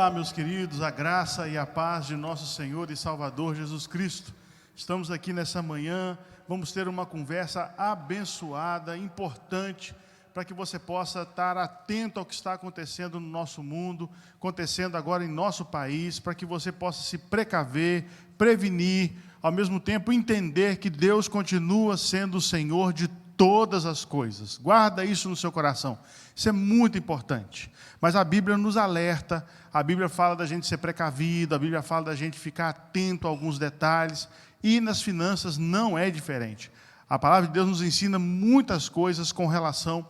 Olá, meus queridos, a graça e a paz de nosso Senhor e Salvador Jesus Cristo. Estamos aqui nessa manhã, vamos ter uma conversa abençoada, importante, para que você possa estar atento ao que está acontecendo no nosso mundo, acontecendo agora em nosso país, para que você possa se precaver, prevenir, ao mesmo tempo entender que Deus continua sendo o Senhor de todas as coisas. Guarda isso no seu coração. Isso é muito importante. Mas a Bíblia nos alerta, a Bíblia fala da gente ser precavido, a Bíblia fala da gente ficar atento a alguns detalhes, e nas finanças não é diferente. A palavra de Deus nos ensina muitas coisas com relação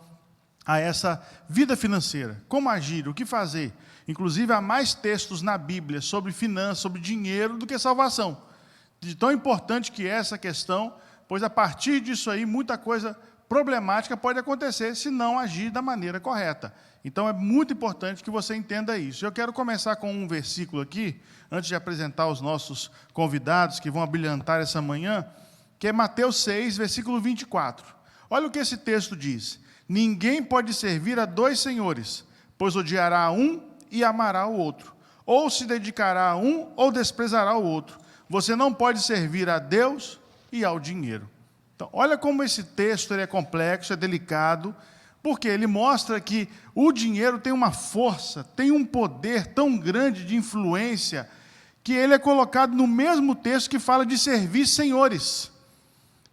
a essa vida financeira. Como agir, o que fazer. Inclusive, há mais textos na Bíblia sobre finanças, sobre dinheiro, do que salvação. De tão importante que é essa questão, pois a partir disso aí, muita coisa problemática pode acontecer se não agir da maneira correta. Então, é muito importante que você entenda isso. Eu quero começar com um versículo aqui, antes de apresentar os nossos convidados que vão abrilhantar essa manhã, que é Mateus 6, versículo 24. Olha o que esse texto diz. Ninguém pode servir a dois senhores, pois odiará um e amará o outro. Ou se dedicará a um ou desprezará o outro. Você não pode servir a Deus e ao dinheiro. Então, olha como esse texto ele é complexo, é delicado, porque ele mostra que o dinheiro tem uma força, tem um poder tão grande de influência, que ele é colocado no mesmo texto que fala de servir senhores.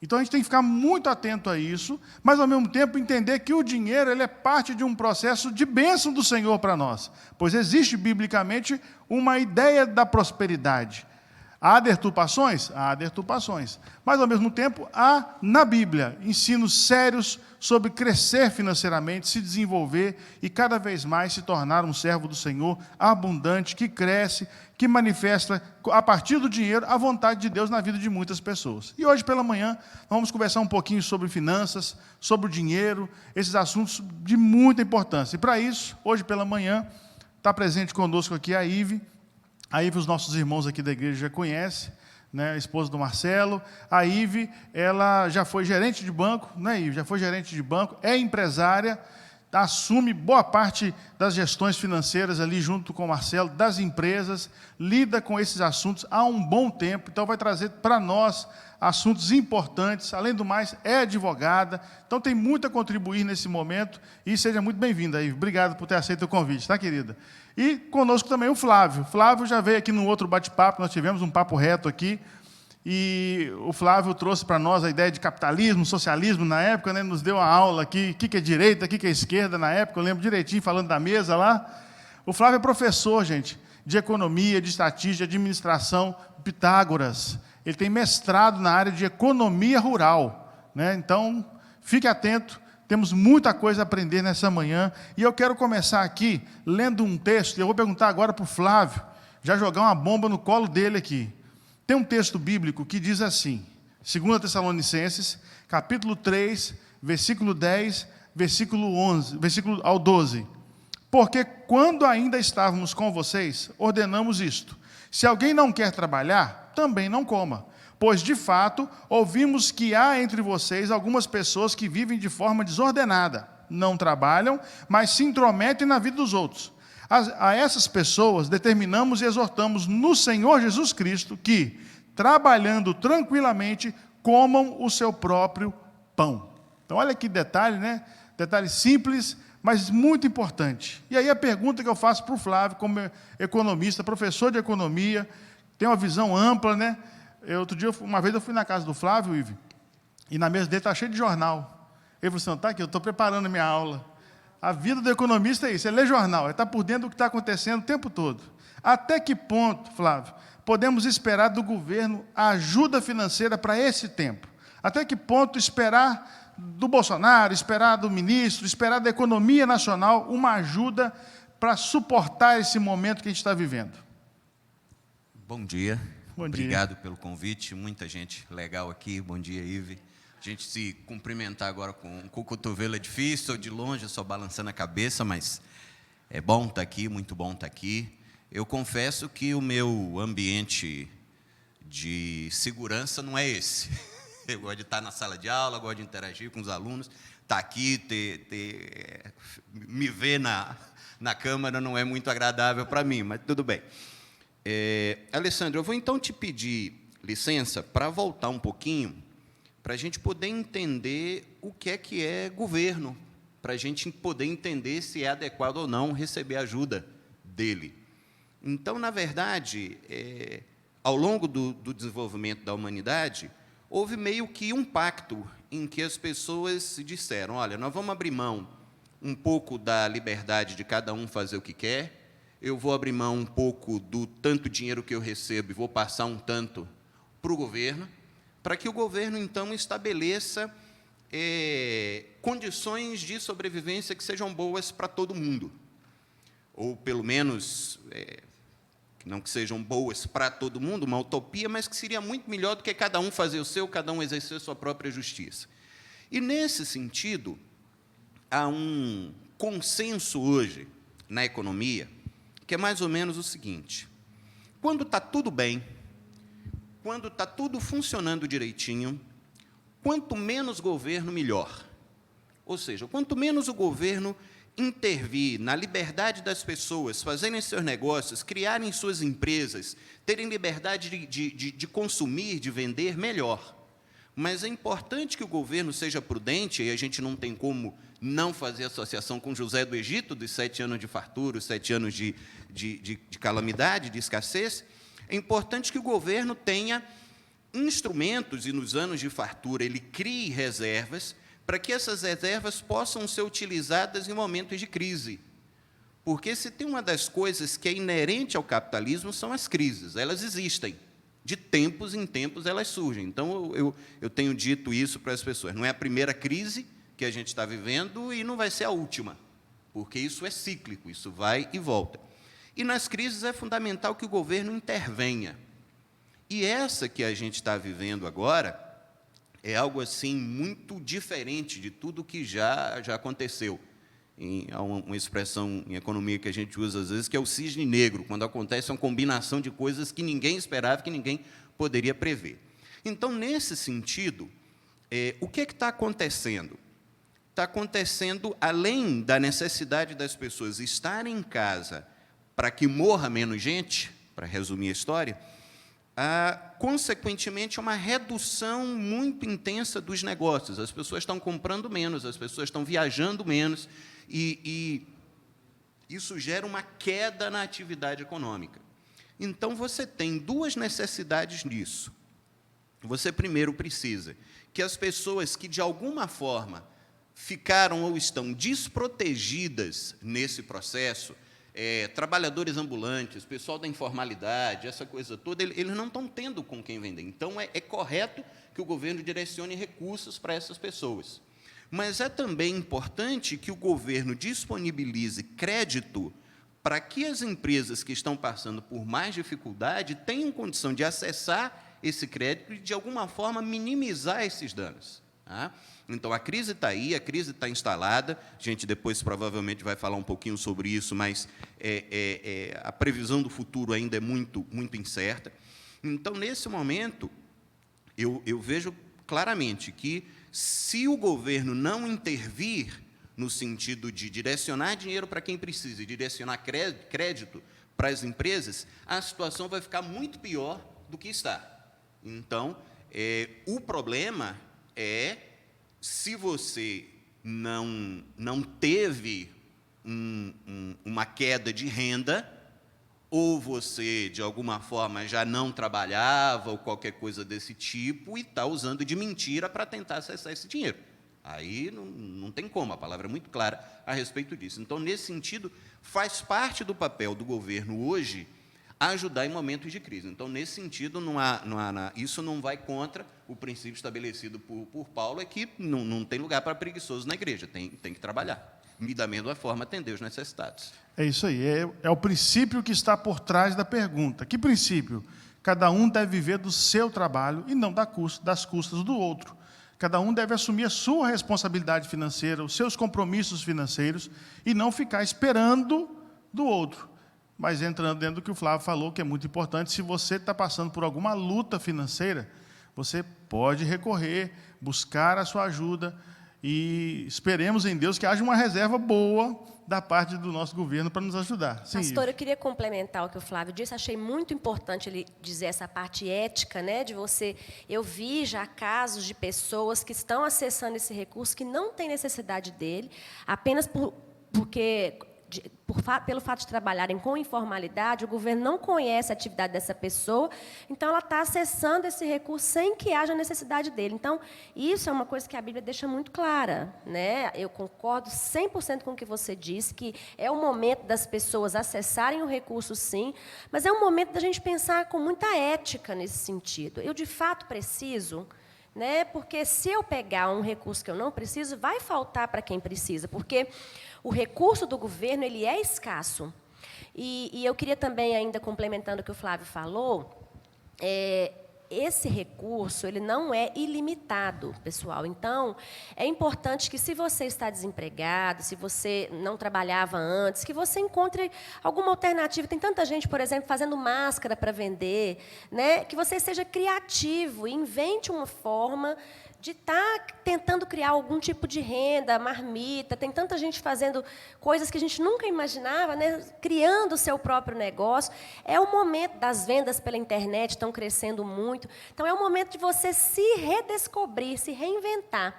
Então a gente tem que ficar muito atento a isso, mas ao mesmo tempo entender que o dinheiro ele é parte de um processo de bênção do Senhor para nós, pois existe biblicamente uma ideia da prosperidade. Há deturpações? Há deturpações. Mas, ao mesmo tempo, há, na Bíblia, ensinos sérios sobre crescer financeiramente, se desenvolver e, cada vez mais, se tornar um servo do Senhor abundante, que cresce, que manifesta, a partir do dinheiro, a vontade de Deus na vida de muitas pessoas. E hoje, pela manhã, vamos conversar um pouquinho sobre finanças, sobre o dinheiro, esses assuntos de muita importância. E, para isso, hoje pela manhã, está presente conosco aqui a Ive. A Ive, os nossos irmãos aqui da igreja já conhecem, né, a esposa do Marcelo. A Ive, ela já foi gerente de banco, né, Ive? Já foi gerente de banco, é empresária, assume boa parte das gestões financeiras ali junto com o Marcelo, das empresas, lida com esses assuntos há um bom tempo, então vai trazer para nós assuntos importantes, além do mais, é advogada, então tem muito a contribuir nesse momento, e seja muito bem-vinda, Ive. Obrigado por ter aceito o convite, tá, querida? E conosco também o Flávio. Flávio já veio aqui num outro bate-papo, nós tivemos um papo reto aqui, e o Flávio trouxe para nós a ideia de capitalismo, socialismo na época, né, nos deu uma aula aqui, o que é direita, o que é esquerda na época, eu lembro direitinho, falando da mesa lá. O Flávio é professor, gente, de economia, de estatística, de administração, Pitágoras. Ele tem mestrado na área de economia rural, né? Então, fique atento, temos muita coisa a aprender nessa manhã, e eu quero começar aqui lendo um texto, e eu vou perguntar agora para o Flávio, já jogar uma bomba no colo dele aqui. Tem um texto bíblico que diz assim, 2 Tessalonicenses, capítulo 3, versículo 10, versículo 11, versículo ao 12. Porque quando ainda estávamos com vocês, ordenamos isto: se alguém não quer trabalhar, também não coma. Pois, de fato, ouvimos que há entre vocês algumas pessoas que vivem de forma desordenada, não trabalham, mas se intrometem na vida dos outros. A essas pessoas determinamos e exortamos no Senhor Jesus Cristo que, trabalhando tranquilamente, comam o seu próprio pão. Então, olha que detalhe, né? Detalhe simples, mas muito importante. E aí a pergunta que eu faço para o Flávio, como economista, professor de economia, tem uma visão ampla, né? Uma vez eu fui na casa do Flávio, Ive, e na mesa dele está cheio de jornal. Ele falou assim, está aqui, eu estou preparando a minha aula. A vida do economista é isso, é ler jornal, é estar por dentro do que está acontecendo o tempo todo. Até que ponto, Flávio, podemos esperar do governo a ajuda financeira para esse tempo? Até que ponto esperar do Bolsonaro, esperar do ministro, esperar da economia nacional uma ajuda para suportar esse momento que a gente está vivendo? Bom dia. Bom Obrigado dia. pelo convite, muita gente legal aqui. Bom dia, Ive. A gente se cumprimentar agora com o cotovelo é difícil, de longe, só balançando a cabeça, mas é bom estar aqui, muito bom estar aqui. Eu confesso que o meu ambiente de segurança não é esse. Eu gosto de estar na sala de aula, gosto de interagir com os alunos. Estar aqui, me ver na câmara não é muito agradável para mim, mas tudo bem. Alessandro, eu vou então te pedir licença para voltar um pouquinho, para a gente poder entender o que é governo, para a gente poder entender se é adequado ou não receber ajuda dele. Então, na verdade, ao longo do desenvolvimento da humanidade, houve meio que um pacto em que as pessoas disseram, olha, nós vamos abrir mão um pouco da liberdade de cada um fazer o que quer, eu vou abrir mão um pouco do tanto dinheiro que eu recebo e vou passar um tanto para o governo, para que o governo, então, estabeleça condições de sobrevivência que sejam boas para todo mundo. Ou, pelo menos, não que sejam boas para todo mundo, uma utopia, mas que seria muito melhor do que cada um fazer o seu, cada um exercer a sua própria justiça. E, nesse sentido, há um consenso hoje na economia, que é mais ou menos o seguinte: quando está tudo bem, quando está tudo funcionando direitinho, quanto menos governo, melhor. Ou seja, quanto menos o governo intervir na liberdade das pessoas, fazerem seus negócios, criarem suas empresas, terem liberdade de consumir, de vender, melhor. Mas é importante que o governo seja prudente, e a gente não tem como não fazer associação com José do Egito, dos 7 anos de fartura, os 7 anos de calamidade, de escassez. É importante que o governo tenha instrumentos, e nos anos de fartura ele crie reservas, para que essas reservas possam ser utilizadas em momentos de crise. Porque se tem uma das coisas que é inerente ao capitalismo, são as crises. Elas existem. De tempos em tempos elas surgem. Então, eu tenho dito isso para as pessoas. Não é a primeira crise que a gente está vivendo e não vai ser a última. Porque isso é cíclico, isso vai e volta. E nas crises é fundamental que o governo intervenha. E essa que a gente está vivendo agora é algo assim muito diferente de tudo que já aconteceu. Há uma expressão em economia que a gente usa às vezes, que é o cisne negro, quando acontece uma combinação de coisas que ninguém esperava, que ninguém poderia prever. Então, nesse sentido, o que está acontecendo? Está acontecendo, além da necessidade das pessoas estarem em casa para que morra menos gente, para resumir a história, consequentemente, uma redução muito intensa dos negócios. As pessoas estão comprando menos, as pessoas estão viajando menos, e isso gera uma queda na atividade econômica. Então, você tem duas necessidades nisso. Você, primeiro, precisa que as pessoas que, de alguma forma, ficaram ou estão desprotegidas nesse processo, trabalhadores ambulantes, pessoal da informalidade, essa coisa toda, eles não estão tendo com quem vender. Então, é correto que o governo direcione recursos para essas pessoas. Mas é também importante que o governo disponibilize crédito para que as empresas que estão passando por mais dificuldade tenham condição de acessar esse crédito e, de alguma forma, minimizar esses danos. Tá? Então, a crise está aí, a crise está instalada, a gente depois provavelmente vai falar um pouquinho sobre isso, mas a previsão do futuro ainda é muito, muito incerta. Então, nesse momento, eu vejo claramente que, se o governo não intervir no sentido de direcionar dinheiro para quem precisa e direcionar crédito para as empresas, a situação vai ficar muito pior do que está. Então, o problema é, se você não teve uma queda de renda, ou você, de alguma forma, já não trabalhava, ou qualquer coisa desse tipo, e está usando de mentira para tentar acessar esse dinheiro. Aí não tem como, a palavra é muito clara a respeito disso. Então, nesse sentido, faz parte do papel do governo hoje ajudar em momentos de crise. Então, nesse sentido, isso não vai contra o princípio estabelecido por Paulo, é que não tem lugar para preguiçoso na igreja, tem que trabalhar, e da mesma forma atender os necessitados. É isso aí, é o princípio que está por trás da pergunta. Que princípio? Cada um deve viver do seu trabalho e não das custas do outro. Cada um deve assumir a sua responsabilidade financeira, os seus compromissos financeiros, e não ficar esperando do outro. Mas entrando dentro do que o Flávio falou, que é muito importante, se você está passando por alguma luta financeira, você pode recorrer, buscar a sua ajuda e esperemos em Deus que haja uma reserva boa da parte do nosso governo para nos ajudar. Sim, Pastor, eu queria complementar o que o Flávio disse. Achei muito importante ele dizer essa parte ética, né, de você. Eu vi já casos de pessoas que estão acessando esse recurso que não têm necessidade dele, apenas pelo fato de trabalharem com informalidade, o governo não conhece a atividade dessa pessoa, então ela está acessando esse recurso sem que haja necessidade dele. Então, isso é uma coisa que a Bíblia deixa muito clara, né? Eu concordo 100% com o que você disse, que é o momento das pessoas acessarem o recurso, sim, mas é um momento da gente pensar com muita ética nesse sentido. Eu, de fato, preciso... né? Porque se eu pegar um recurso que eu não preciso, vai faltar para quem precisa, porque o recurso do governo ele é escasso. E eu queria também, ainda complementando o que o Flávio falou, esse recurso ele não é ilimitado, pessoal. Então, é importante que, se você está desempregado, se você não trabalhava antes, que você encontre alguma alternativa. Tem tanta gente, por exemplo, fazendo máscara para vender, né? Que você seja criativo e invente uma forma de estar tentando criar algum tipo de renda, marmita. Tem tanta gente fazendo coisas que a gente nunca imaginava, né? Criando o seu próprio negócio. É o momento das vendas pela internet, estão crescendo muito. Então, é o momento de você se redescobrir, se reinventar,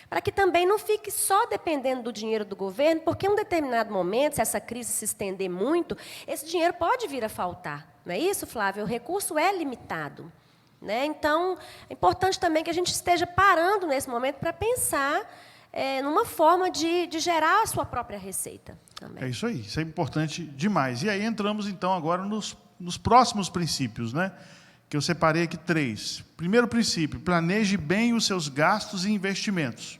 para que também não fique só dependendo do dinheiro do governo, porque em um determinado momento, se essa crise se estender muito, esse dinheiro pode vir a faltar. Não é isso, Flávio? O recurso é limitado. Né? Então, é importante também que a gente esteja parando nesse momento para pensar numa forma de gerar a sua própria receita. Também. É isso aí, isso é importante demais. E aí entramos, então, agora nos próximos princípios, né? Que eu separei aqui 3. Primeiro princípio, planeje bem os seus gastos e investimentos.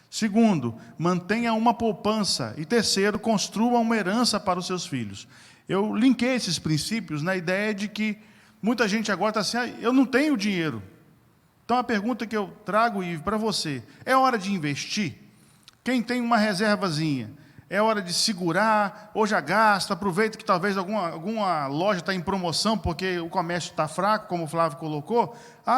Segundo, mantenha uma poupança. E terceiro, construa uma herança para os seus filhos. Eu linkei esses princípios na ideia de que muita gente agora está assim, eu não tenho dinheiro. Então, a pergunta que eu trago, Ivo, para você, é hora de investir? Quem tem uma reservazinha, é hora de segurar, ou já gasta, aproveita que talvez alguma loja está em promoção, porque o comércio está fraco, como o Flávio colocou.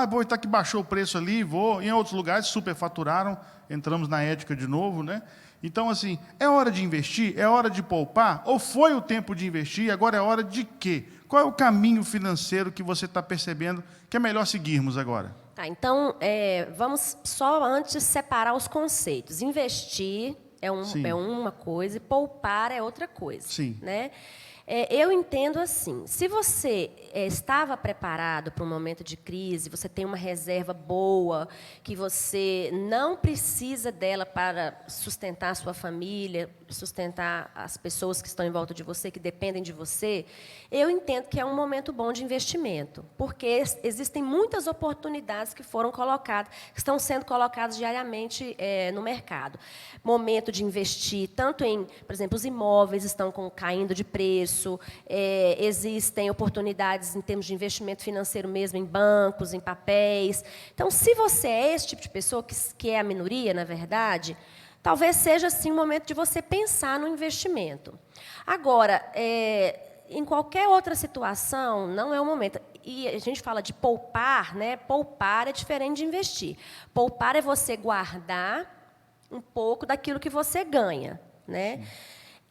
Vou estar que baixou o preço ali, vou. Em outros lugares, superfaturaram, entramos na ética de novo, né? Então, assim, é hora de investir? É hora de poupar? Ou foi o tempo de investir, agora é hora de quê? Qual é o caminho financeiro que você está percebendo que é melhor seguirmos agora? Tá, então, vamos só antes separar os conceitos. Investir é uma coisa e poupar é outra coisa. Sim. Né? Eu entendo assim, se você estava preparado para um momento de crise, você tem uma reserva boa, que você não precisa dela para sustentar a sua família, sustentar as pessoas que estão em volta de você, que dependem de você, eu entendo que é um momento bom de investimento, porque existem muitas oportunidades que foram colocadas, que estão sendo colocadas diariamente no mercado. Momento de investir tanto em, por exemplo, os imóveis estão caindo de preço, existem oportunidades em termos de investimento financeiro mesmo, em bancos, em papéis. Então, se você é esse tipo de pessoa, que é a minoria, na verdade, talvez seja, sim, o momento de você pensar no investimento. Agora, em qualquer outra situação, não é o momento. E a gente fala de poupar, né? Poupar é diferente de investir. Poupar é você guardar um pouco daquilo que você ganha, né?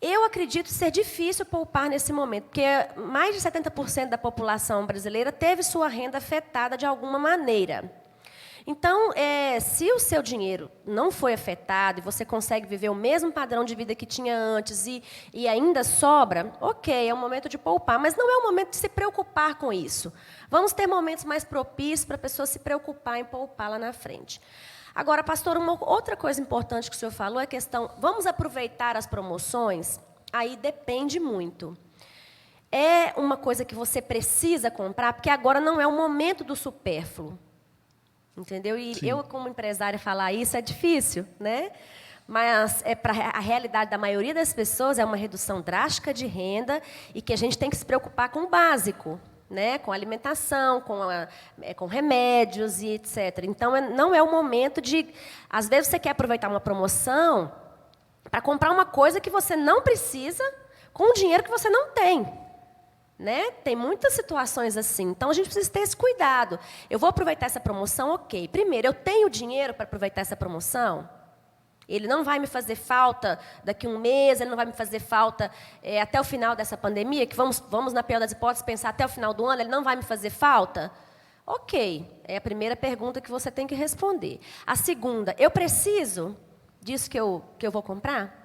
Eu acredito ser difícil poupar nesse momento, porque mais de 70% da população brasileira teve sua renda afetada de alguma maneira. Então, se o seu dinheiro não foi afetado e você consegue viver o mesmo padrão de vida que tinha antes e ainda sobra, ok, é o momento de poupar, mas não é o momento de se preocupar com isso. Vamos ter momentos mais propícios para a pessoa se preocupar em poupar lá na frente. Agora, pastor, uma outra coisa importante que o senhor falou é a questão, vamos aproveitar as promoções? Aí depende muito. É uma coisa que você precisa comprar, porque agora não é o momento do supérfluo. Entendeu? E Sim. Eu, como empresária, falar isso é difícil, né? Mas para a realidade da maioria das pessoas é uma redução drástica de renda e que a gente tem que se preocupar com o básico, né? Com alimentação, com remédios e etc. Então, não é o momento de... Às vezes, você quer aproveitar uma promoção para comprar uma coisa que você não precisa com o dinheiro que você não tem. né? Tem muitas situações assim. Então, a gente precisa ter esse cuidado. Eu vou aproveitar essa promoção, ok. Primeiro, eu tenho dinheiro para aproveitar essa promoção? Ele não vai me fazer falta daqui a um mês, ele não vai me fazer falta até o final dessa pandemia, que vamos, na pior das hipóteses, pensar até o final do ano, ele não vai me fazer falta? Ok, é a primeira pergunta que você tem que responder. A segunda, eu preciso disso que eu vou comprar?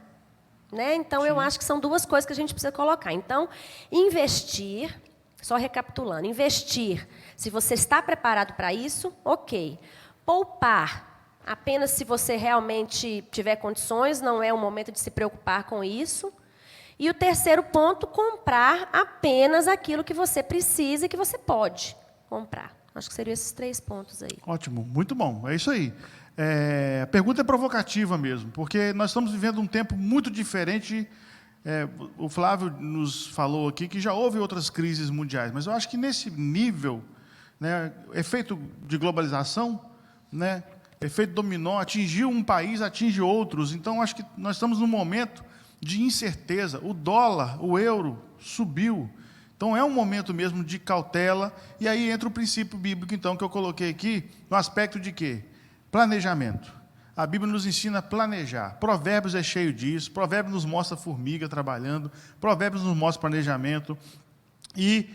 Né? Então, eu acho que são duas coisas que a gente precisa colocar. Então, investir, só recapitulando, investir, se você está preparado para isso, ok. Poupar, apenas se você realmente tiver condições, não é o momento de se preocupar com isso. E o terceiro ponto, comprar apenas aquilo que você precisa e que você pode comprar. Acho que seriam esses 3 pontos aí. Ótimo, muito bom, é isso aí. A pergunta é provocativa mesmo, porque nós estamos vivendo um tempo muito diferente. O Flávio nos falou aqui que já houve outras crises mundiais, mas eu acho que nesse nível, né, efeito de globalização, né, efeito dominó, atingiu um país, atinge outros. Então, acho que nós estamos num momento de incerteza. O dólar, o euro, subiu. Então, é um momento mesmo de cautela. E aí entra o princípio bíblico, então, que eu coloquei aqui, no aspecto de quê? Planejamento. A Bíblia nos ensina a planejar. Provérbios é cheio disso. Provérbios nos mostra a formiga trabalhando. Provérbios nos mostra planejamento. E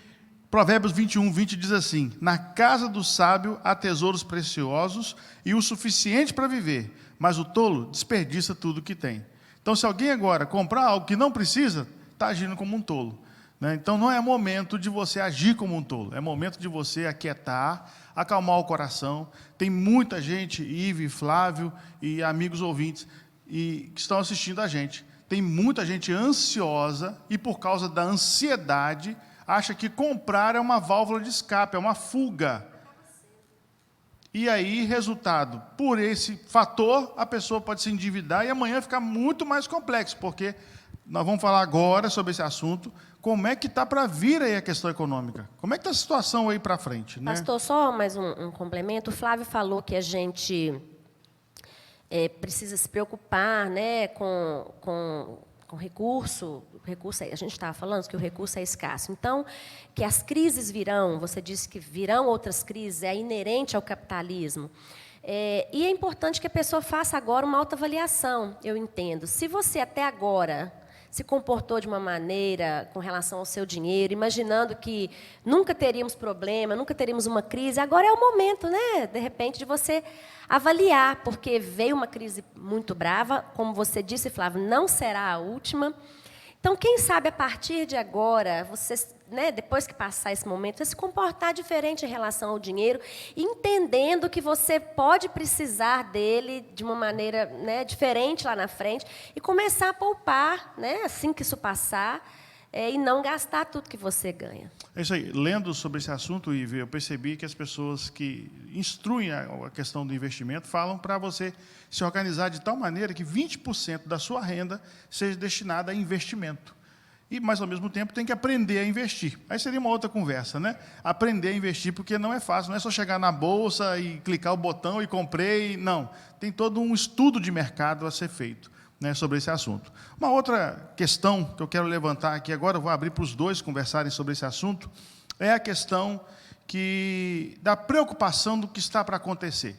Provérbios 21, 20 diz assim: na casa do sábio há tesouros preciosos e o suficiente para viver, mas o tolo desperdiça tudo o que tem. Então, se alguém agora comprar algo que não precisa, está agindo como um tolo, né? Então, não é momento de você agir como um tolo, é momento de você aquietar, acalmar o coração. Tem muita gente, Ive, Flávio e amigos ouvintes, que estão assistindo a gente. Tem muita gente ansiosa e, por causa da ansiedade, acha que comprar é uma válvula de escape, é uma fuga. E aí, resultado, por esse fator, a pessoa pode se endividar e amanhã ficar muito mais complexo, porque nós vamos falar agora sobre esse assunto, como é que está para vir aí a questão econômica. Como é que está a situação aí para frente, né? Pastor, só mais um complemento. O Flávio falou que a gente precisa se preocupar, né, com recurso, a gente estava falando que o recurso é escasso. Então, que as crises virão, você disse que virão outras crises, é inerente ao capitalismo. E é importante que a pessoa faça agora uma autoavaliação, eu entendo. Se você até agora se comportou de uma maneira com relação ao seu dinheiro, imaginando que nunca teríamos problema, nunca teríamos uma crise, agora é o momento, né, de repente, de você avaliar, porque veio uma crise muito brava, como você disse, Flávio, não será a última. Então, quem sabe, a partir de agora, você, né, depois que passar esse momento, você se comportar diferente em relação ao dinheiro, entendendo que você pode precisar dele de uma maneira, né, diferente lá na frente, e começar a poupar, né, assim que isso passar, e não gastar tudo que você ganha. É isso aí. Lendo sobre esse assunto, Ive, eu percebi que as pessoas que instruem a questão do investimento falam para você se organizar de tal maneira que 20% da sua renda seja destinada a investimento. Mas, ao mesmo tempo, tem que aprender a investir. Aí seria uma outra conversa, né? Aprender a investir, porque não é fácil. Não é só chegar na bolsa e clicar o botão e comprei. Não. Tem todo um estudo de mercado a ser feito, né, sobre esse assunto. Uma outra questão que eu quero levantar aqui agora, eu vou abrir para os dois conversarem sobre esse assunto, é a questão da preocupação do que está para acontecer.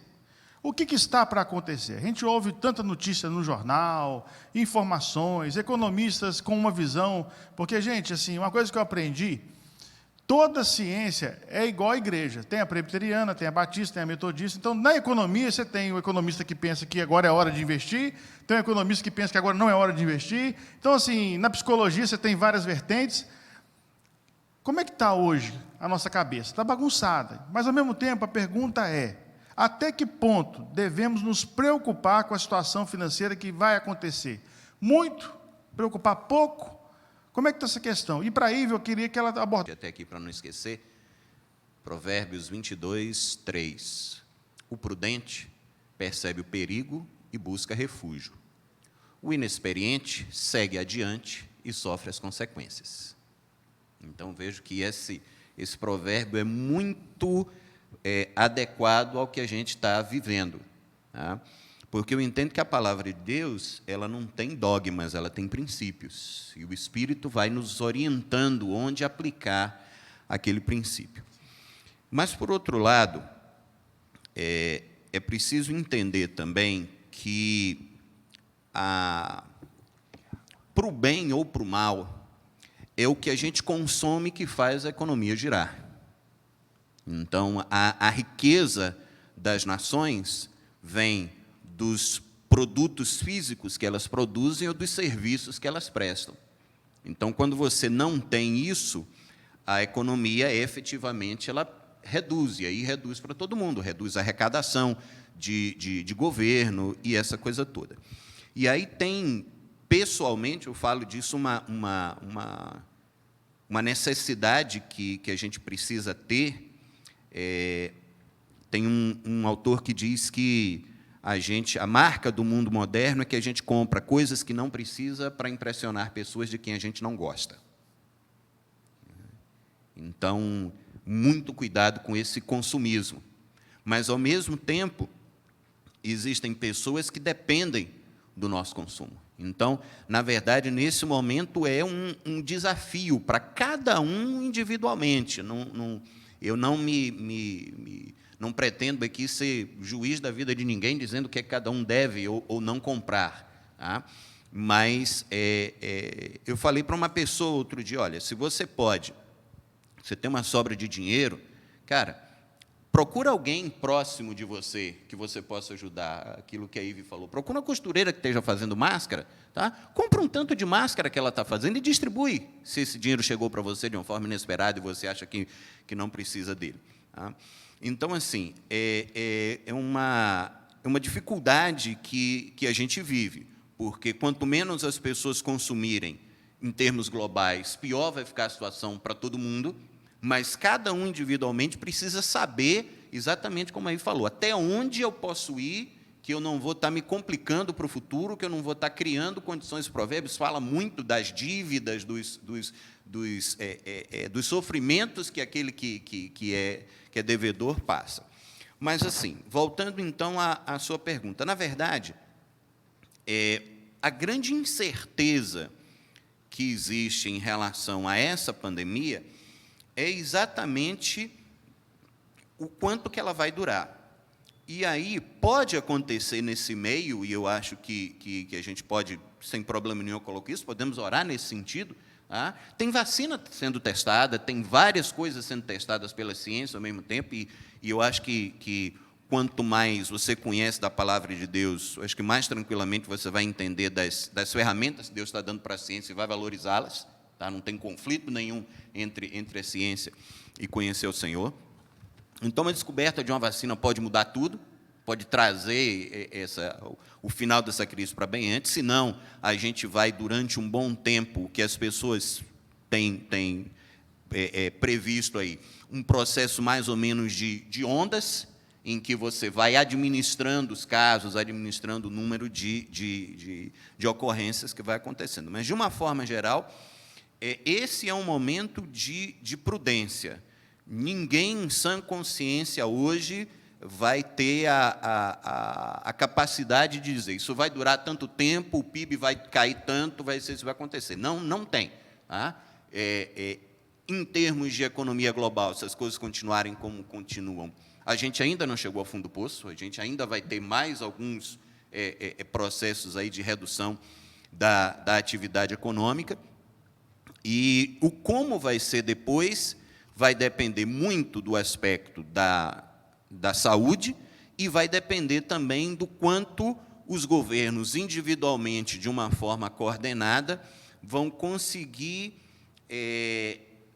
O que está para acontecer? A gente ouve tanta notícia no jornal, informações, economistas com uma visão, porque, gente, assim, uma coisa que eu aprendi, toda ciência é igual à igreja. Tem a presbiteriana, tem a batista, tem a metodista. Então, na economia, você tem o economista que pensa que agora é hora de investir, tem o economista que pensa que agora não é hora de investir. Então, assim, na psicologia, você tem várias vertentes. Como é que está hoje a nossa cabeça? Está bagunçada. Mas, ao mesmo tempo, a pergunta é: até que ponto devemos nos preocupar com a situação financeira que vai acontecer? Muito? Preocupar pouco? Como é que está essa questão? E para a Ive, eu queria que ela abordasse. Até aqui, para não esquecer, Provérbios 22, 3. O prudente percebe o perigo e busca refúgio. O inexperiente segue adiante e sofre as consequências. Então, vejo que esse provérbio é muito adequado ao que a gente está vivendo. Tá? Porque eu entendo que a palavra de Deus, ela não tem dogmas, ela tem princípios. E o Espírito vai nos orientando onde aplicar aquele princípio. Mas, por outro lado, é preciso entender também que, para o bem ou para o mal, é o que a gente consome que faz a economia girar. Então, a riqueza das nações vem dos produtos físicos que elas produzem ou dos serviços que elas prestam. Então, quando você não tem isso, a economia, efetivamente, ela reduz, e aí reduz para todo mundo, reduz a arrecadação de governo e essa coisa toda. E aí tem, pessoalmente, eu falo disso, uma necessidade que a gente precisa ter. Tem um autor que diz que a marca do mundo moderno é que a gente compra coisas que não precisa para impressionar pessoas de quem a gente não gosta. Então, muito cuidado com esse consumismo. Mas, ao mesmo tempo, existem pessoas que dependem do nosso consumo. Então, na verdade, nesse momento, é um desafio para cada um individualmente. Eu não pretendo aqui ser juiz da vida de ninguém, dizendo o que cada um deve ou não comprar. Tá? Mas eu falei para uma pessoa outro dia, olha, se você tem uma sobra de dinheiro, cara, procura alguém próximo de você que você possa ajudar, aquilo que a Ive falou. Procura uma costureira que esteja fazendo máscara, tá? Compra um tanto de máscara que ela está fazendo e distribui, se esse dinheiro chegou para você de uma forma inesperada e você acha que não precisa dele. Tá? Então, assim, é uma dificuldade que a gente vive, porque quanto menos as pessoas consumirem em termos globais, pior vai ficar a situação para todo mundo, mas cada um individualmente precisa saber, exatamente como aí falou, até onde eu posso ir, que eu não vou estar me complicando para o futuro, que eu não vou estar criando condições. Provérbios fala muito das dívidas, dos sofrimentos que aquele que é devedor passa. Mas, assim, voltando então à sua pergunta, na verdade, a grande incerteza que existe em relação a essa pandemia é exatamente o quanto que ela vai durar. E aí pode acontecer nesse meio, e eu acho que a gente pode, sem problema nenhum, colocar isso, podemos orar nesse sentido. Tá? Tem vacina sendo testada, tem várias coisas sendo testadas pela ciência ao mesmo tempo, e eu acho que quanto mais você conhece da palavra de Deus, acho que mais tranquilamente você vai entender das ferramentas que Deus está dando para a ciência e vai valorizá-las. Tá? Não tem conflito nenhum entre a ciência e conhecer o Senhor. Então, a descoberta de uma vacina pode mudar tudo, pode trazer o final dessa crise para bem antes, senão a gente vai, durante um bom tempo, que as pessoas têm previsto aí, um processo mais ou menos de ondas, em que você vai administrando os casos, administrando o número de ocorrências que vai acontecendo. Mas, de uma forma geral, esse é um momento de prudência. Ninguém em sã consciência hoje vai ter a capacidade de dizer isso vai durar tanto tempo, o PIB vai cair tanto, isso vai acontecer. Não tem. Tá? Em termos de economia global, se as coisas continuarem como continuam, a gente ainda não chegou ao fundo do poço, a gente ainda vai ter mais alguns processos aí de redução da atividade econômica, e o como vai ser depois vai depender muito do aspecto da saúde e vai depender também do quanto os governos, individualmente, de uma forma coordenada, vão conseguir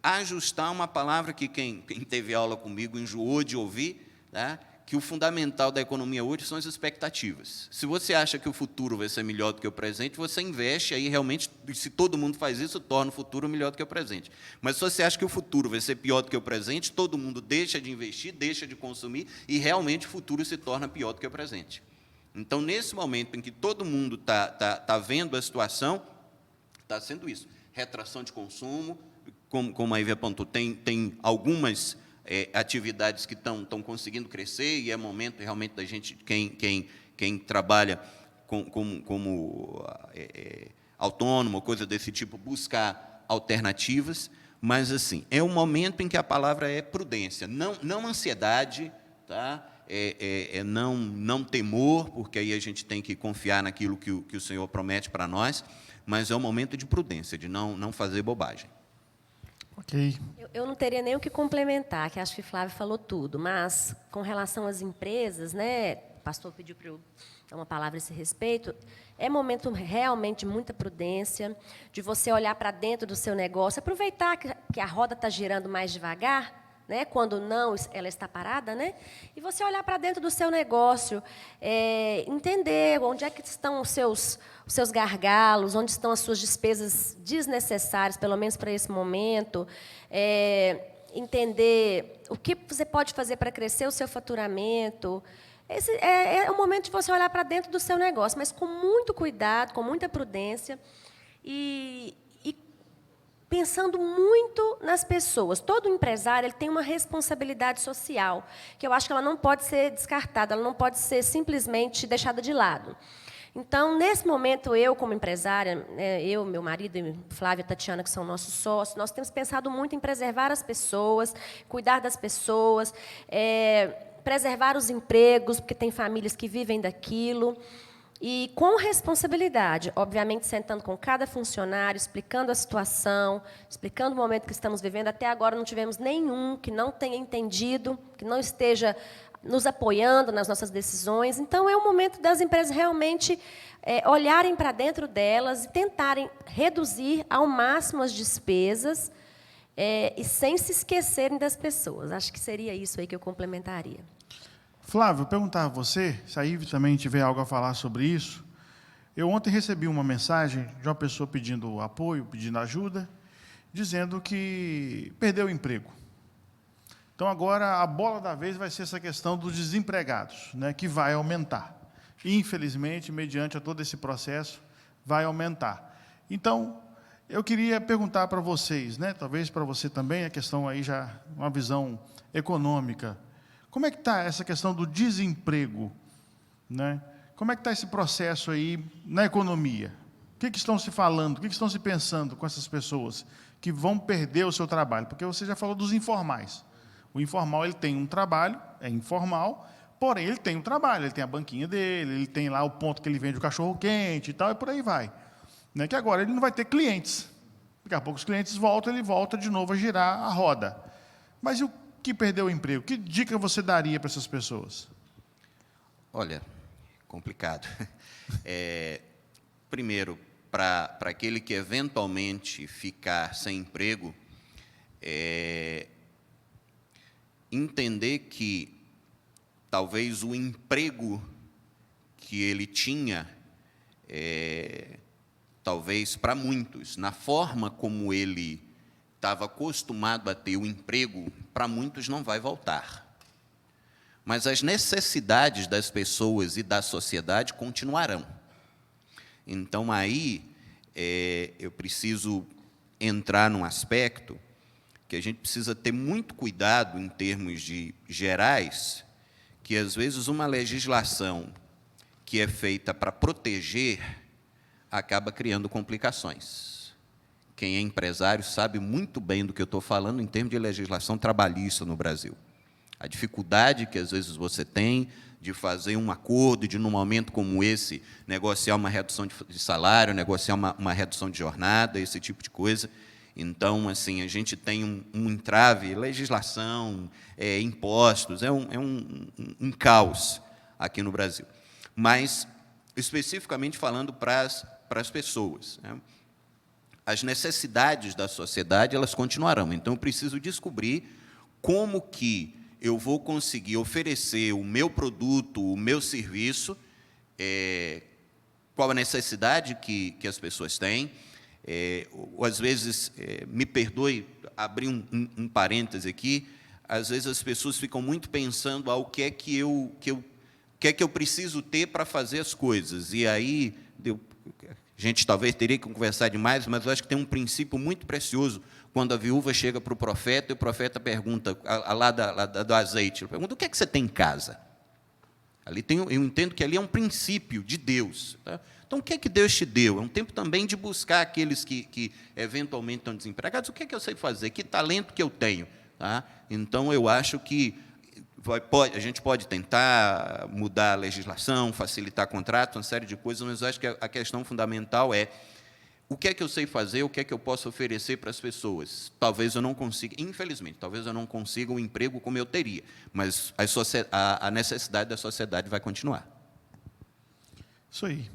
ajustar uma palavra que quem teve aula comigo enjoou de ouvir, tá? Que o fundamental da economia hoje são as expectativas. Se você acha que o futuro vai ser melhor do que o presente, você investe, aí realmente, se todo mundo faz isso, torna o futuro melhor do que o presente. Mas se você acha que o futuro vai ser pior do que o presente, todo mundo deixa de investir, deixa de consumir, e realmente o futuro se torna pior do que o presente. Então, nesse momento em que todo mundo está vendo a situação, está sendo isso. Retração de consumo, como a Ivy apontou, tem algumas atividades que estão conseguindo crescer, e é momento realmente da gente, quem trabalha como autônomo, coisa desse tipo, buscar alternativas, mas, assim, é um momento em que a palavra é prudência, não ansiedade, tá? Não temor, porque aí a gente tem que confiar naquilo que o Senhor promete para nós, mas é um momento de prudência, de não fazer bobagem. Ok. Eu não teria nem o que complementar, que acho que o Flávio falou tudo, mas com relação às empresas, né, o pastor pediu para eu dar uma palavra a esse respeito, é momento realmente de muita prudência, de você olhar para dentro do seu negócio, aproveitar que a roda está girando mais devagar, né, quando não, ela está parada, né, e você olhar para dentro do seu negócio, entender onde é que estão os seus gargalos, onde estão as suas despesas desnecessárias, pelo menos para esse momento, entender o que você pode fazer para crescer o seu faturamento. Esse é o momento de você olhar para dentro do seu negócio, mas com muito cuidado, com muita prudência e pensando muito nas pessoas. Todo empresário ele tem uma responsabilidade social, que eu acho que ela não pode ser descartada, ela não pode ser simplesmente deixada de lado. Então, nesse momento, eu, como empresária, eu, meu marido, Flávia e Tatiana, que são nossos sócios, nós temos pensado muito em preservar as pessoas, cuidar das pessoas, preservar os empregos, porque tem famílias que vivem daquilo. E com responsabilidade, obviamente, sentando com cada funcionário, explicando a situação, explicando o momento que estamos vivendo. Até agora não tivemos nenhum que não tenha entendido, que não esteja nos apoiando nas nossas decisões. Então, é o momento das empresas realmente olharem para dentro delas e tentarem reduzir ao máximo as despesas e sem se esquecerem das pessoas. Acho que seria isso aí que eu complementaria. Flávio, perguntar a você, se a Ive também tiver algo a falar sobre isso. Eu ontem recebi uma mensagem de uma pessoa pedindo apoio, pedindo ajuda, dizendo que perdeu o emprego. Então, agora, a bola da vez vai ser essa questão dos desempregados, né, que vai aumentar. Infelizmente, mediante a todo esse processo, vai aumentar. Então, eu queria perguntar para vocês, né, talvez para você também, a questão aí já, uma visão econômica. Como é que está essa questão do desemprego, né? Como é que está esse processo aí na economia? O que estão se falando, o que estão se pensando com essas pessoas que vão perder o seu trabalho? Porque você já falou dos informais. O informal ele tem um trabalho, é informal, porém ele tem um trabalho, ele tem a banquinha dele, ele tem lá o ponto que ele vende o cachorro-quente e tal, e por aí vai. Né? Que agora ele não vai ter clientes. Daqui a pouco os clientes voltam, ele volta de novo a girar a roda. Mas e o que perdeu o emprego? Que dica você daria para essas pessoas? Olha, complicado. Primeiro, para aquele que eventualmente ficar sem emprego, entender que talvez o emprego que ele tinha, talvez para muitos, na forma como ele estava acostumado a ter o emprego, para muitos não vai voltar. Mas as necessidades das pessoas e da sociedade continuarão. Então, aí, eu preciso entrar num aspecto que a gente precisa ter muito cuidado em termos gerais, que, às vezes, uma legislação que é feita para proteger acaba criando complicações. Quem é empresário sabe muito bem do que eu estou falando em termos de legislação trabalhista no Brasil. A dificuldade que, às vezes, você tem de fazer um acordo, de, num momento como esse, negociar uma redução de salário, negociar uma redução de jornada, esse tipo de coisa. Então, assim, a gente tem um entrave, legislação, impostos, um caos aqui no Brasil. Mas, especificamente falando para as pessoas, né? As necessidades da sociedade, elas continuarão. Então, eu preciso descobrir como que eu vou conseguir oferecer o meu produto, o meu serviço, qual a necessidade que as pessoas têm. Ou, às vezes, me perdoe, abrir um parêntese aqui, às vezes as pessoas ficam muito pensando o que é que eu preciso ter para fazer as coisas. E aí, A gente talvez teria que conversar demais, mas eu acho que tem um princípio muito precioso quando a viúva chega para o profeta e o profeta pergunta, lá do azeite, ele pergunta, o que é que você tem em casa? Eu entendo que ali é um princípio de Deus. Tá? Então, o que é que Deus te deu? É um tempo também de buscar aqueles que eventualmente estão desempregados. O que é que eu sei fazer? Que talento que eu tenho? Tá? Então, eu acho que a gente pode tentar mudar a legislação, facilitar contrato, uma série de coisas, mas eu acho que a questão fundamental é o que é que eu sei fazer, o que é que eu posso oferecer para as pessoas. Talvez eu não consiga, infelizmente, talvez eu não consiga um emprego como eu teria, mas a necessidade da sociedade vai continuar. Isso aí.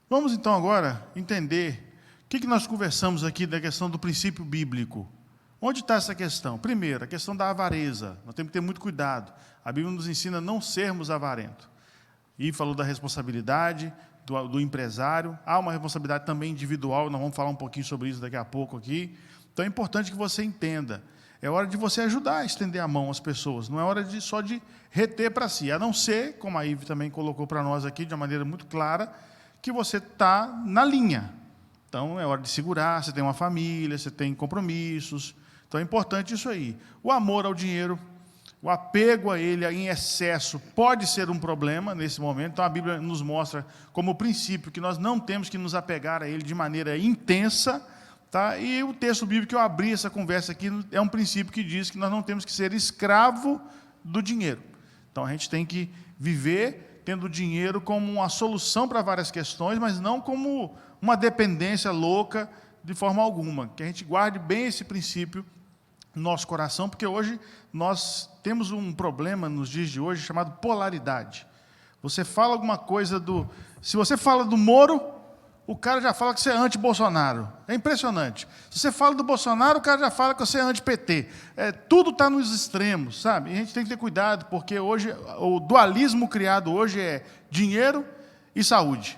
Vamos, então, agora entender o que nós conversamos aqui da questão do princípio bíblico. Onde está essa questão? Primeiro, a questão da avareza. Nós temos que ter muito cuidado. A Bíblia nos ensina a não sermos avarentos. E falou da responsabilidade do empresário. Há uma responsabilidade também individual, nós vamos falar um pouquinho sobre isso daqui a pouco aqui. Então é importante que você entenda. É hora de você ajudar a estender a mão às pessoas. Não é hora só de reter para si. A não ser, como a Ive também colocou para nós aqui, de uma maneira muito clara, que você está na linha. Então é hora de segurar, você tem uma família, você tem compromissos. Então é importante isso aí. O amor ao dinheiro, o apego a ele em excesso pode ser um problema nesse momento. Então a Bíblia nos mostra como princípio que nós não temos que nos apegar a ele de maneira intensa. Tá? E o texto bíblico que eu abri essa conversa aqui é um princípio que diz que nós não temos que ser escravo do dinheiro. Então a gente tem que viver tendo o dinheiro como uma solução para várias questões, mas não como uma dependência louca de forma alguma. Que a gente guarde bem esse princípio no nosso coração, porque hoje nós temos um problema nos dias de hoje chamado polaridade. Você fala alguma coisa se você fala do Moro, o cara já fala que você é anti-Bolsonaro. É impressionante. Se você fala do Bolsonaro, o cara já fala que você é anti-PT. Tudo está nos extremos, sabe? E a gente tem que ter cuidado, porque hoje o dualismo criado hoje é dinheiro e saúde.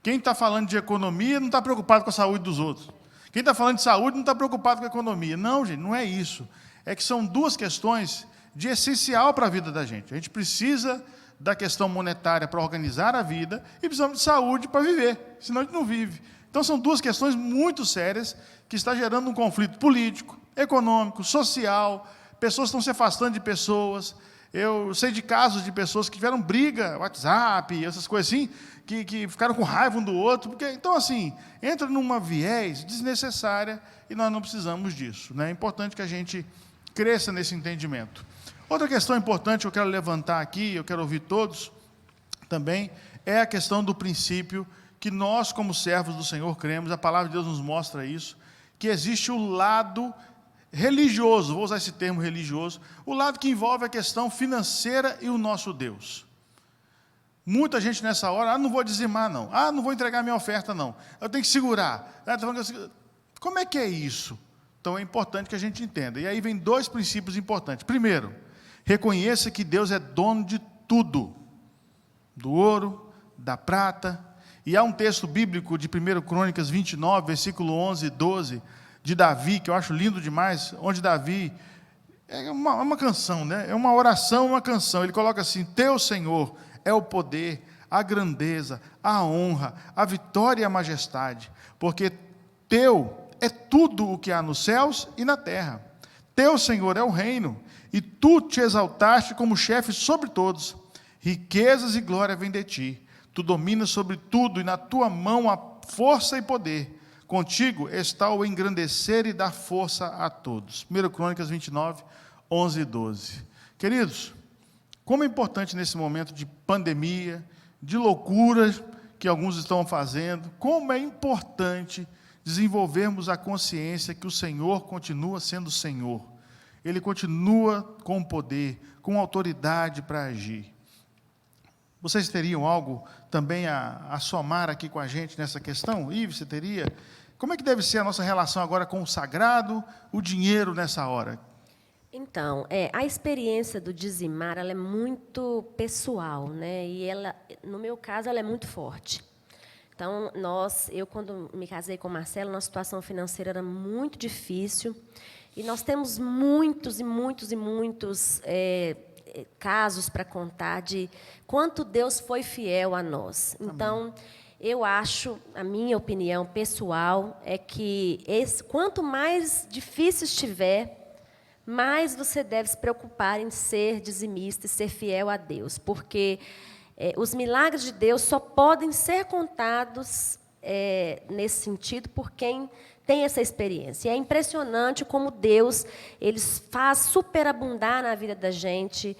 Quem está falando de economia não está preocupado com a saúde dos outros. Quem está falando de saúde não está preocupado com a economia. Não, gente, não é isso. É que são duas questões de essencial para a vida da gente. A gente precisa da questão monetária para organizar a vida e precisamos de saúde para viver, senão a gente não vive. Então, são duas questões muito sérias que estão gerando um conflito político, econômico, social, pessoas estão se afastando de pessoas. Eu sei de casos de pessoas que tiveram briga, WhatsApp, essas coisas assim, que ficaram com raiva um do outro. Então, assim, entra numa viés desnecessária e nós não precisamos disso. Né? É importante que a gente cresça nesse entendimento. Outra questão importante que eu quero levantar aqui, eu quero ouvir todos também, é a questão do princípio que nós, como servos do Senhor, cremos, a palavra de Deus nos mostra isso, que existe o lado religioso, vou usar esse termo religioso, o lado que envolve a questão financeira e o nosso Deus. Muita gente nessa hora, não vou dizimar não, não vou entregar minha oferta não, eu tenho que segurar. Como é que é isso? Então é importante que a gente entenda. E aí vem dois princípios importantes. Primeiro, reconheça que Deus é dono de tudo, do ouro, da prata. E há um texto bíblico de 1 Crônicas 29, versículo 11 e 12, de Davi, que eu acho lindo demais, onde Davi, é uma canção, né? É uma oração, uma canção. Ele coloca assim: Teu, Senhor, é o poder, a grandeza, a honra, a vitória e a majestade, porque Teu é tudo o que há nos céus e na terra. Teu, Senhor, é o reino, e Tu te exaltaste como chefe sobre todos. Riquezas e glória vêm de Ti. Tu dominas sobre tudo, e na Tua mão há força e poder. Contigo está o engrandecer e dar força a todos. 1 Crônicas 29, 11 e 12. Queridos, como é importante nesse momento de pandemia, de loucuras que alguns estão fazendo, como é importante desenvolvermos a consciência que o Senhor continua sendo Senhor. Ele continua com poder, com autoridade para agir. Vocês teriam algo também a somar aqui com a gente nessa questão? Ives, você teria? Como é que deve ser a nossa relação agora com o sagrado, o dinheiro nessa hora? Então, a experiência do dizimar, ela é muito pessoal, né? E ela, no meu caso, ela é muito forte. Então, eu quando me casei com o Marcelo, nossa situação financeira era muito difícil, e nós temos muitos e muitos e muitos casos para contar de quanto Deus foi fiel a nós. Então, Eu acho, a minha opinião pessoal, é que quanto mais difícil estiver, mais você deve se preocupar em ser dizimista e ser fiel a Deus. Porque os milagres de Deus só podem ser contados nesse sentido por quem tem essa experiência. E é impressionante como Deus ele faz superabundar na vida da gente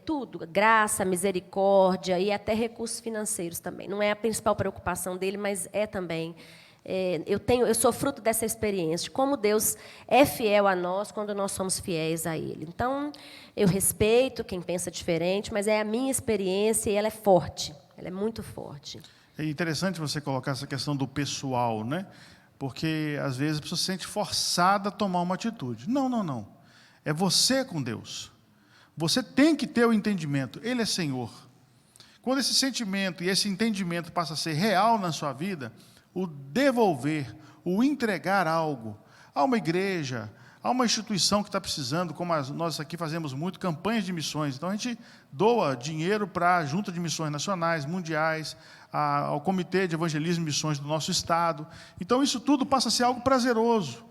tudo, graça, misericórdia e até recursos financeiros também. Não é a principal preocupação dele, mas é também. Eu sou fruto dessa experiência, de como Deus é fiel a nós quando nós somos fiéis a Ele. Então, eu respeito quem pensa diferente, mas é a minha experiência e ela é forte, ela é muito forte. É interessante você colocar essa questão do pessoal, né? Porque, às vezes, a pessoa se sente forçada a tomar uma atitude. Não. É você com Deus. Você tem que ter o entendimento. Ele é Senhor. Quando esse sentimento e esse entendimento passa a ser real na sua vida, o devolver, o entregar algo a uma igreja, a uma instituição que está precisando, como nós aqui fazemos muito, campanhas de missões. Então, a gente doa dinheiro para a Junta de Missões Nacionais, Mundiais, ao Comitê de Evangelismo e Missões do nosso Estado. Então, isso tudo passa a ser algo prazeroso.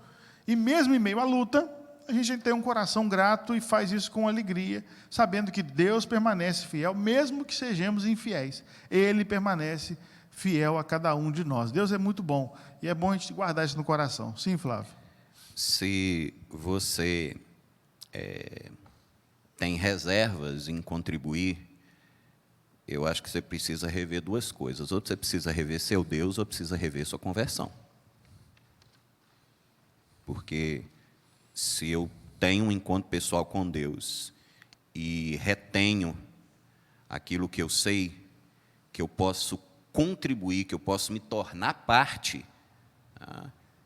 E mesmo em meio à luta, a gente tem um coração grato e faz isso com alegria, sabendo que Deus permanece fiel, mesmo que sejamos infiéis. Ele permanece fiel a cada um de nós. Deus é muito bom, e é bom a gente guardar isso no coração. Sim, Flávio? Se você tem reservas em contribuir, eu acho que você precisa rever duas coisas. Ou você precisa rever seu Deus, ou precisa rever sua conversão. Porque se eu tenho um encontro pessoal com Deus e retenho aquilo que eu sei, que eu posso contribuir, que eu posso me tornar parte,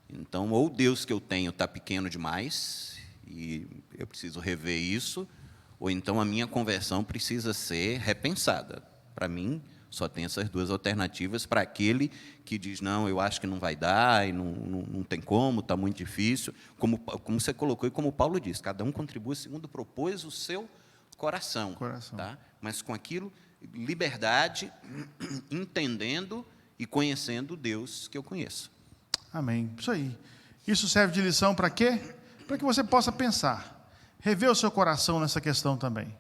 então, ou Deus que eu tenho está pequeno demais, e eu preciso rever isso, ou então a minha conversão precisa ser repensada. Para mim, só tem essas duas alternativas para aquele que diz, não, eu acho que não vai dar, e não tem como, está muito difícil. Como você colocou e como Paulo diz, cada um contribui segundo propôs o seu coração. Tá? Mas com aquilo, liberdade, entendendo e conhecendo o Deus que eu conheço. Amém. Isso aí. Isso serve de lição para quê? Para que você possa pensar, rever o seu coração nessa questão também.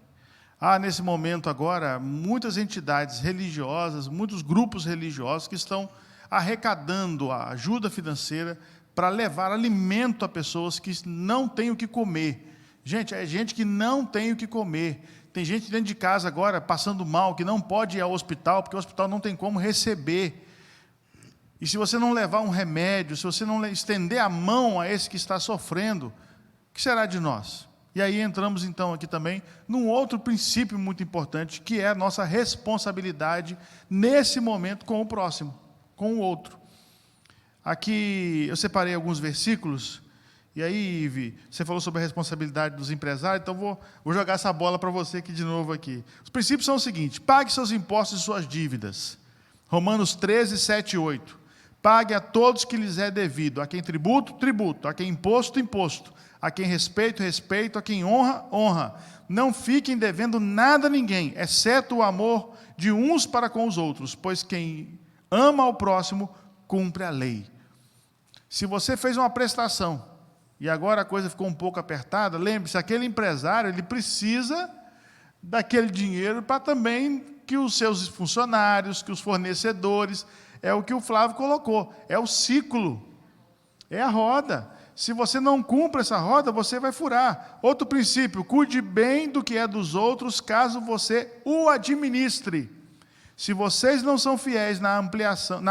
Há, nesse momento agora, muitas entidades religiosas, muitos grupos religiosos que estão arrecadando a ajuda financeira para levar alimento a pessoas que não têm o que comer. Gente, é gente que não tem o que comer. Tem gente dentro de casa agora passando mal, que não pode ir ao hospital, porque o hospital não tem como receber. E se você não levar um remédio, se você não estender a mão a esse que está sofrendo, o que será de nós? E aí entramos, então, aqui também, num outro princípio muito importante, que é a nossa responsabilidade, nesse momento, com o próximo, com o outro. Aqui, eu separei alguns versículos, e aí, Ive, você falou sobre a responsabilidade dos empresários, então vou jogar essa bola para você aqui de novo. Aqui. Os princípios são os seguintes: pague seus impostos e suas dívidas. Romanos 13, 7 e 8. Pague a todos que lhes é devido, a quem tributo, tributo, a quem imposto, imposto. A quem respeito, respeito, a quem honra, honra. Não fiquem devendo nada a ninguém, exceto o amor de uns para com os outros, pois quem ama ao próximo, cumpre a lei. Se você fez uma prestação, e agora a coisa ficou um pouco apertada, lembre-se, aquele empresário, ele precisa daquele dinheiro para também que os seus funcionários, que os fornecedores, é o que o Flávio colocou, é o ciclo, é a roda. Se você não cumpre essa roda, você vai furar. Outro princípio, cuide bem do que é dos outros, caso você o administre. Se vocês não são fiéis na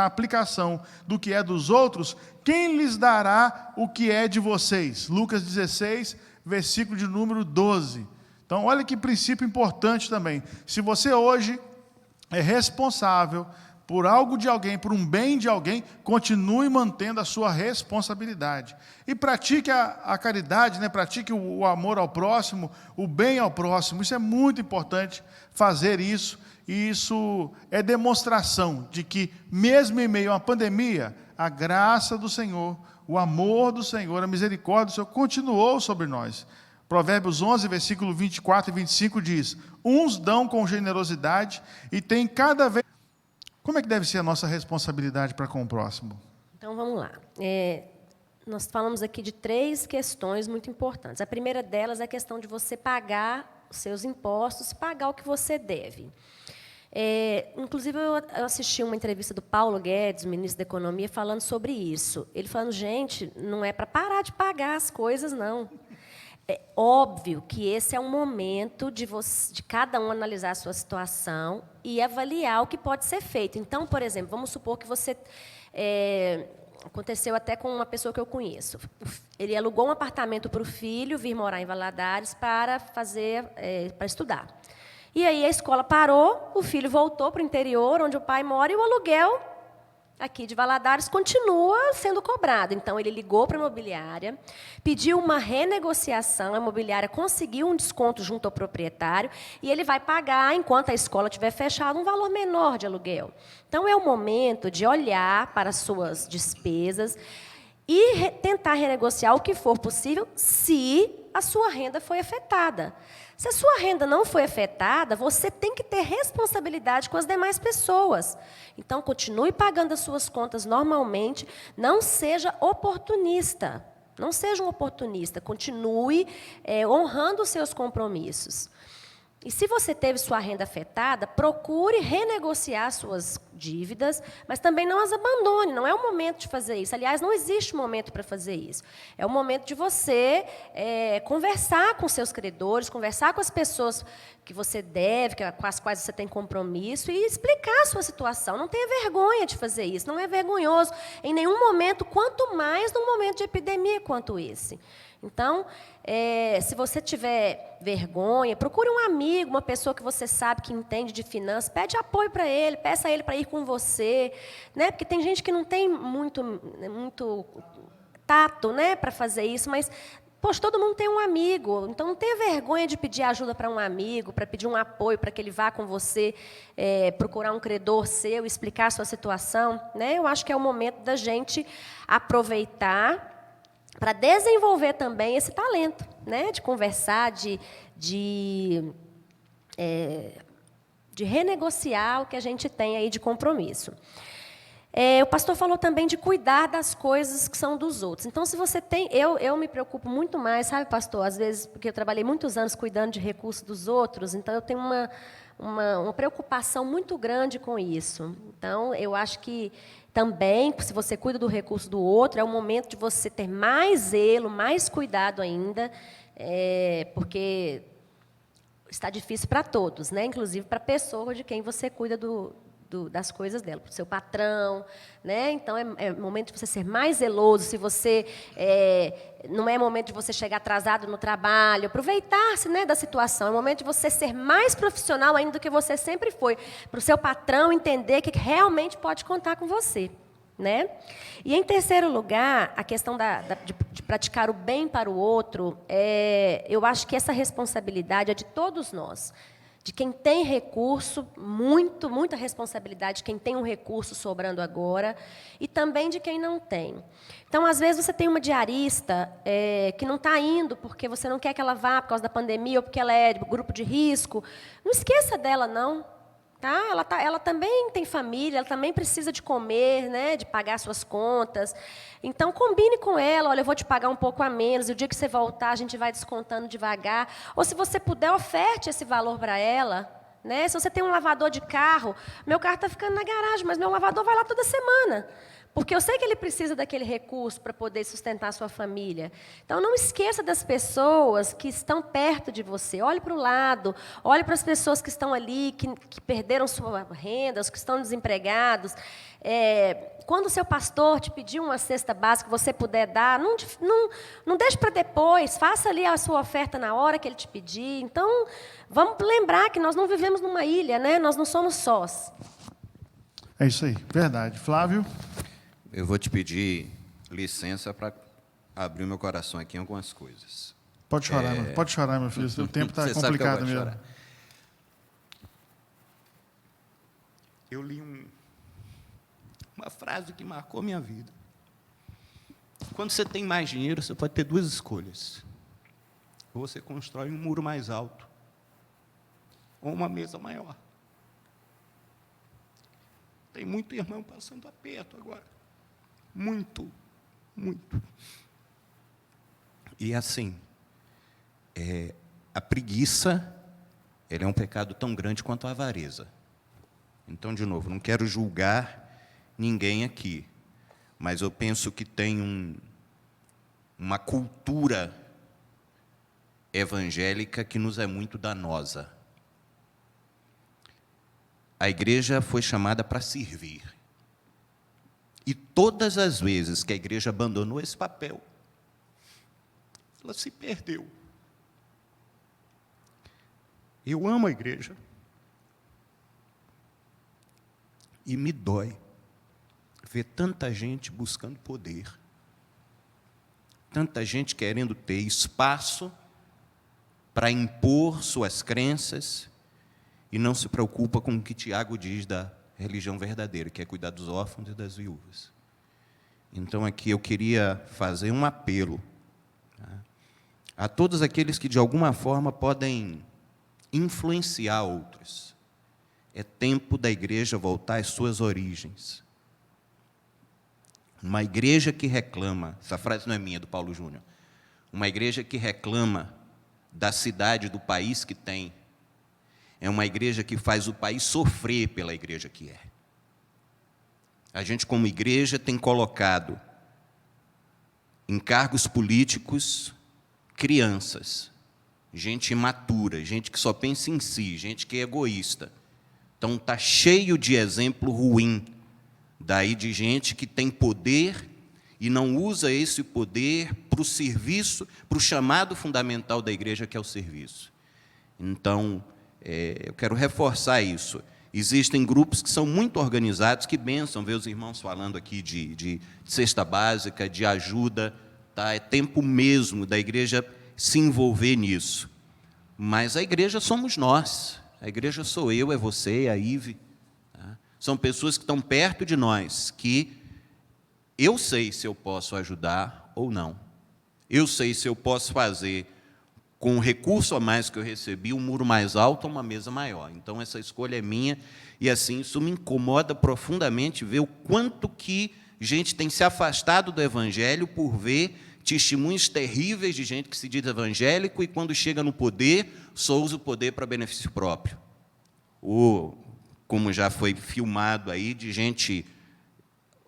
aplicação do que é dos outros, quem lhes dará o que é de vocês? Lucas 16, versículo de número 12. Então, olha que princípio importante também. Se você hoje é responsável por algo de alguém, por um bem de alguém, continue mantendo a sua responsabilidade. E pratique a caridade, né? Pratique o amor ao próximo, o bem ao próximo. Isso é muito importante, fazer isso. E isso é demonstração de que, mesmo em meio a uma pandemia, a graça do Senhor, o amor do Senhor, a misericórdia do Senhor continuou sobre nós. Provérbios 11, versículo 24 e 25 diz: uns dão com generosidade e têm cada vez Como é que deve ser a nossa responsabilidade para com o próximo? Então, vamos lá. Nós falamos aqui de 3 questões muito importantes. A primeira delas é a questão de você pagar os seus impostos, pagar o que você deve. Inclusive, eu assisti uma entrevista do Paulo Guedes, ministro da Economia, falando sobre isso. Ele falando, gente, não é para parar de pagar as coisas, não. É óbvio que esse é um momento de cada um analisar a sua situação e avaliar o que pode ser feito. Então, por exemplo, vamos supor que você... aconteceu até com uma pessoa que eu conheço. Ele alugou um apartamento para o filho vir morar em Valadares para estudar. E aí a escola parou, o filho voltou para o interior, onde o pai mora, e o aluguel aqui de Valadares continua sendo cobrado. Então, ele ligou para a imobiliária, pediu uma renegociação, a imobiliária conseguiu um desconto junto ao proprietário, e ele vai pagar, enquanto a escola estiver fechada, um valor menor de aluguel. Então, é o momento de olhar para as suas despesas e tentar renegociar o que for possível, se a sua renda foi afetada. Se a sua renda não foi afetada, você tem que ter responsabilidade com as demais pessoas. Então, continue pagando as suas contas normalmente, não seja oportunista. Não seja um oportunista, continue honrando os seus compromissos. E se você teve sua renda afetada, procure renegociar suas dívidas, mas também não as abandone, não é o momento de fazer isso. Aliás, não existe momento para fazer isso. É o momento de você conversar com seus credores, conversar com as pessoas que você deve, com as quais você tem compromisso, e explicar a sua situação. Não tenha vergonha de fazer isso, não é vergonhoso em nenhum momento, quanto mais num momento de epidemia quanto esse. Então, se você tiver vergonha, procure um amigo, uma pessoa que você sabe que entende de finanças, pede apoio para ele, peça a ele para ir com você, né? Porque tem gente que não tem muito tato, né, para fazer isso, mas, poxa, todo mundo tem um amigo, então não tenha vergonha de pedir ajuda para um amigo, para pedir um apoio, para que ele vá com você, procurar um credor seu, explicar a sua situação, né? Eu acho que é o momento da gente aproveitar para desenvolver também esse talento, né, de conversar, de renegociar o que a gente tem aí de compromisso. O pastor falou também de cuidar das coisas que são dos outros. Então, se você tem... Eu me preocupo muito mais, sabe, pastor? Às vezes, porque eu trabalhei muitos anos cuidando de recursos dos outros, então eu tenho uma preocupação muito grande com isso. Então, eu acho que também, se você cuida do recurso do outro, é o momento de você ter mais zelo, mais cuidado ainda, porque está difícil para todos, né? Inclusive para a pessoa de quem você cuida das coisas dela, para o seu patrão, né? Então, é momento de você ser mais zeloso. Se você não é momento de você chegar atrasado no trabalho, aproveitar-se, né, da situação. É momento de você ser mais profissional ainda do que você sempre foi, para o seu patrão entender que realmente pode contar com você, né? E, em terceiro lugar, a questão de praticar o bem para o outro, eu acho que essa responsabilidade é de todos nós. De quem tem recurso, muita responsabilidade de quem tem um recurso sobrando agora, e também de quem não tem. Então, às vezes, você tem uma diarista que não está indo porque você não quer que ela vá por causa da pandemia ou porque ela é de grupo de risco. Não esqueça dela, não. Tá? Ela também tem família, ela também precisa de comer, né, de pagar suas contas. Então, combine com ela, olha, eu vou te pagar um pouco a menos, e o dia que você voltar, a gente vai descontando devagar. Ou, se você puder, oferte esse valor para ela. Né? Se você tem um lavador de carro, meu carro está ficando na garagem, mas meu lavador vai lá toda semana. Porque eu sei que ele precisa daquele recurso para poder sustentar a sua família. Então, não esqueça das pessoas que estão perto de você. Olhe para o lado, olhe para as pessoas que estão ali, que perderam sua renda, os que estão desempregados. Quando o seu pastor te pedir uma cesta básica, você puder dar, não deixe para depois, faça ali a sua oferta na hora que ele te pedir. Então, vamos lembrar que nós não vivemos numa ilha, né? Nós não somos sós. É isso aí, verdade. Flávio? Eu vou te pedir licença para abrir o meu coração aqui em algumas coisas. Pode chorar, meu filho. O tempo está complicado mesmo. Chorar. Eu li uma frase que marcou minha vida. Quando você tem mais dinheiro, você pode ter 2 escolhas. Ou você constrói um muro mais alto, ou uma mesa maior. Tem muito irmão passando aperto agora. Muito, muito. E assim, a preguiça, ela é um pecado tão grande quanto a avareza. Então, de novo, não quero julgar ninguém aqui, mas eu penso que tem uma cultura evangélica que nos é muito danosa. A igreja foi chamada para servir. E todas as vezes que a igreja abandonou esse papel, ela se perdeu. Eu amo a igreja. E me dói ver tanta gente buscando poder, tanta gente querendo ter espaço para impor suas crenças e não se preocupa com o que Tiago diz da religião verdadeira, que é cuidar dos órfãos e das viúvas. Então, aqui eu queria fazer um apelo, tá, a todos aqueles que, de alguma forma, podem influenciar outros. É tempo da igreja voltar às suas origens. Uma igreja que reclama, essa frase não é minha, é do Paulo Júnior, uma igreja que reclama da cidade, do país que tem, é uma igreja que faz o país sofrer pela igreja que é. A gente, como igreja, tem colocado em cargos políticos crianças, gente imatura, gente que só pensa em si, gente que é egoísta. Então, está cheio de exemplo ruim, daí de gente que tem poder e não usa esse poder para o serviço, para o chamado fundamental da igreja, que é o serviço. Então, eu quero reforçar isso. Existem grupos que são muito organizados, que bênção ver os irmãos falando aqui de cesta básica, de ajuda. Tá? É tempo mesmo da igreja se envolver nisso. Mas a igreja somos nós. A igreja sou eu, é você, é a Ive. Tá? São pessoas que estão perto de nós, que eu sei se eu posso ajudar ou não. Eu sei se eu posso fazer, com o recurso a mais que eu recebi, um muro mais alto ou uma mesa maior. Então, essa escolha é minha, e assim, isso me incomoda profundamente ver o quanto que gente tem se afastado do Evangelho por ver testemunhos terríveis de gente que se diz evangélico e, quando chega no poder, só usa o poder para benefício próprio. Ou, como já foi filmado aí, de gente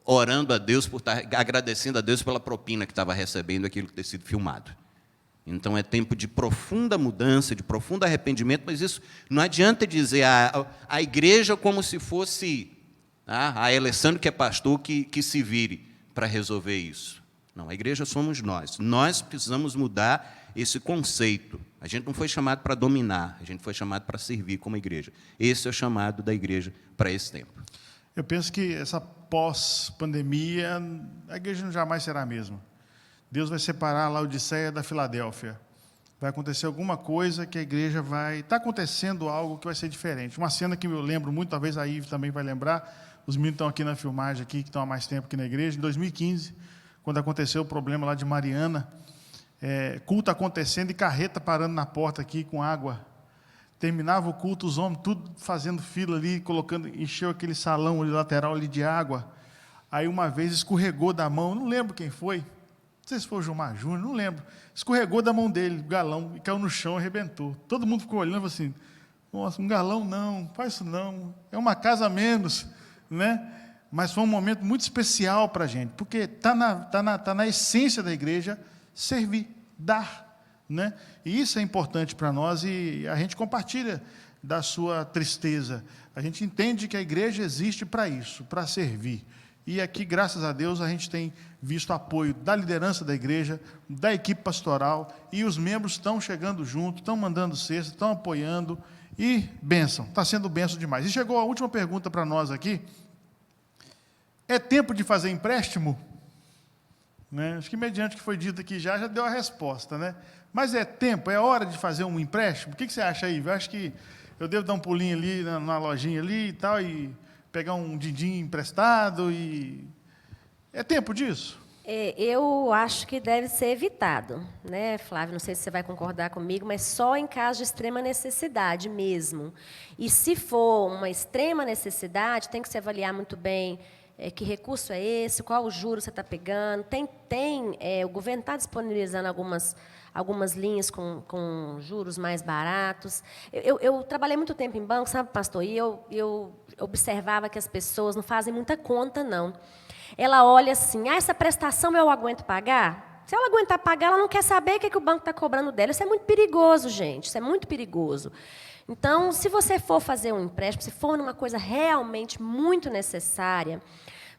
orando a Deus, agradecendo a Deus pela propina que estava recebendo aquilo que ter sido filmado. Então, é tempo de profunda mudança, de profundo arrependimento, mas isso não adianta dizer a igreja como se fosse a Alessandro, que é pastor, que se vire para resolver isso. Não, a igreja somos nós. Nós precisamos mudar esse conceito. A gente não foi chamado para dominar, a gente foi chamado para servir como igreja. Esse é o chamado da igreja para esse tempo. Eu penso que essa pós-pandemia, a igreja jamais será a mesma. Deus vai separar a Laodiceia da Filadélfia. Vai acontecer alguma coisa que a igreja vai... Está acontecendo algo que vai ser diferente. Uma cena que eu lembro muito, talvez a Ive também vai lembrar, os meninos estão aqui na filmagem, aqui, que estão há mais tempo aqui na igreja, em 2015, quando aconteceu o problema lá de Mariana, culto acontecendo e carreta parando na porta aqui com água. Terminava o culto, os homens tudo fazendo fila ali, encheu aquele salão ali, lateral ali de água. Aí uma vez escorregou da mão, não lembro quem foi, não sei se foi o Gilmar Júnior, não lembro. Escorregou da mão dele, o galão, e caiu no chão e arrebentou. Todo mundo ficou olhando assim, nossa, um galão não, faz isso não, é uma casa a menos, né? Mas foi um momento muito especial para a gente, porque está na essência da igreja servir, dar, né? E isso é importante para nós, e a gente compartilha da sua tristeza. A gente entende que a igreja existe para isso, para servir. E aqui, graças a Deus, a gente tem visto apoio da liderança da igreja, da equipe pastoral, e os membros estão chegando junto, estão mandando cesta, estão apoiando, e bênção, está sendo bênção demais. E chegou a última pergunta para nós aqui. É tempo de fazer empréstimo? Né? Acho que, mediante o que foi dito aqui, já deu a resposta, né? Mas é tempo, é hora de fazer um empréstimo? O que você acha aí? Eu acho que eu devo dar um pulinho ali na lojinha ali e tal, e pegar um din-din emprestado, e... É tempo disso? Eu acho que deve ser evitado, né, Flávio? Não sei se você vai concordar comigo, mas só em caso de extrema necessidade mesmo. E se for uma extrema necessidade, tem que se avaliar muito bem que recurso é esse, qual o juro você está pegando. O governo está disponibilizando algumas linhas com juros mais baratos. Eu trabalhei muito tempo em banco, sabe, pastor? E eu observava que as pessoas não fazem muita conta, não. Ela olha assim, essa prestação eu aguento pagar? Se ela aguentar pagar, ela não quer saber o que o banco está cobrando dela. Isso é muito perigoso, gente, isso é muito perigoso. Então, se você for fazer um empréstimo, se for numa coisa realmente muito necessária,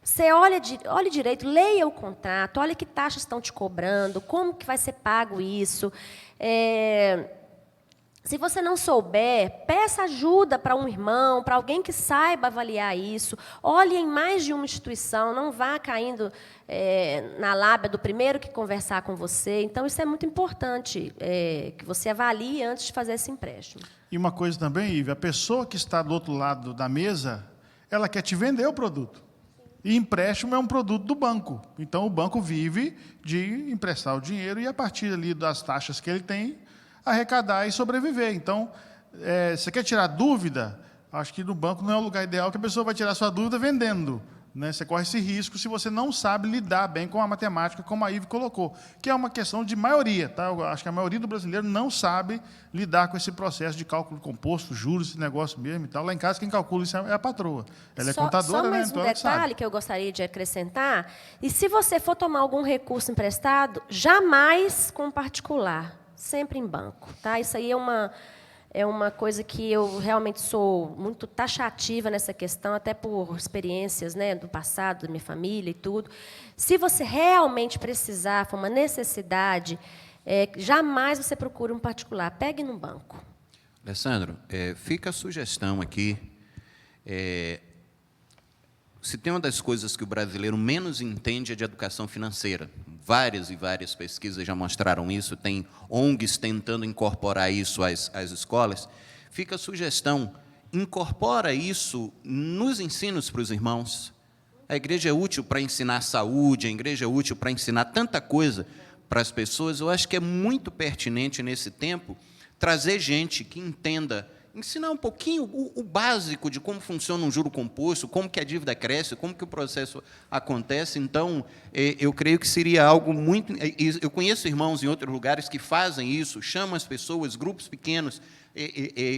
você olhe direito, leia o contrato, olha que taxas estão te cobrando, como que vai ser pago isso. Se você não souber, peça ajuda para um irmão, para alguém que saiba avaliar isso. Olhe em mais de uma instituição, não vá caindo na lábia do primeiro que conversar com você. Então, isso é muito importante, que você avalie antes de fazer esse empréstimo. E uma coisa também, Ive, a pessoa que está do outro lado da mesa, ela quer te vender o produto. E empréstimo é um produto do banco. Então, o banco vive de emprestar o dinheiro e, a partir ali das taxas que ele tem, arrecadar e sobreviver. Então, você quer tirar dúvida? Acho que no banco não é o lugar ideal, que a pessoa vai tirar sua dúvida vendendo. Né? Você corre esse risco se você não sabe lidar bem com a matemática, como a Ive colocou, que é uma questão de maioria. Tá? Eu acho que a maioria do brasileiro não sabe lidar com esse processo de cálculo composto, juros, esse negócio mesmo e tal. Lá em casa, quem calcula isso é a patroa. Ela é contadora, só mais né? Então um detalhe que eu gostaria de acrescentar. E se você for tomar algum recurso emprestado, jamais com particular, sempre em banco. Tá? Isso aí é uma coisa que eu realmente sou muito taxativa nessa questão, até por experiências, né, do passado, da minha família e tudo. Se você realmente precisar, for uma necessidade, jamais você procure um particular. Pegue no banco. Alessandro, fica a sugestão aqui. Se tem uma das coisas que o brasileiro menos entende é de educação financeira. Várias e várias pesquisas já mostraram isso, tem ONGs tentando incorporar isso às escolas. Fica a sugestão, incorpora isso nos ensinos para os irmãos. A igreja é útil para ensinar saúde, a igreja é útil para ensinar tanta coisa para as pessoas. Eu acho que é muito pertinente nesse tempo trazer gente que entenda, ensinar um pouquinho o básico de como funciona um juro composto, como que a dívida cresce, como que o processo acontece. Então, eu creio que seria algo muito... Eu conheço irmãos em outros lugares que fazem isso, chamam as pessoas, grupos pequenos,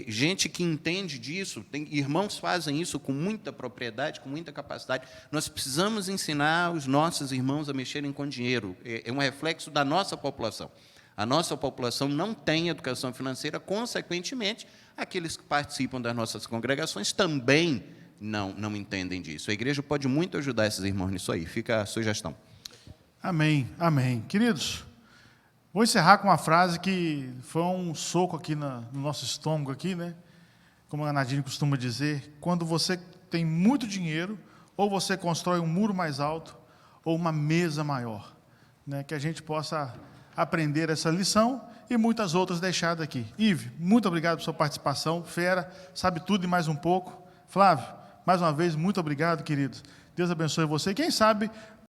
gente que entende disso, irmãos fazem isso com muita propriedade, com muita capacidade. Nós precisamos ensinar os nossos irmãos a mexerem com dinheiro. É um reflexo da nossa população. A nossa população não tem educação financeira, consequentemente, aqueles que participam das nossas congregações também não entendem disso. A igreja pode muito ajudar esses irmãos nisso aí. Fica a sugestão. Amém, amém. Queridos, vou encerrar com uma frase que foi um soco aqui no nosso estômago, aqui, né? Como a Nadine costuma dizer, quando você tem muito dinheiro, ou você constrói um muro mais alto, ou uma mesa maior. Né? Que a gente possa aprender essa lição e muitas outras deixadas aqui. Ive, muito obrigado por sua participação. Fera, sabe tudo e mais um pouco. Flávio, mais uma vez, muito obrigado, queridos. Deus abençoe você. Quem sabe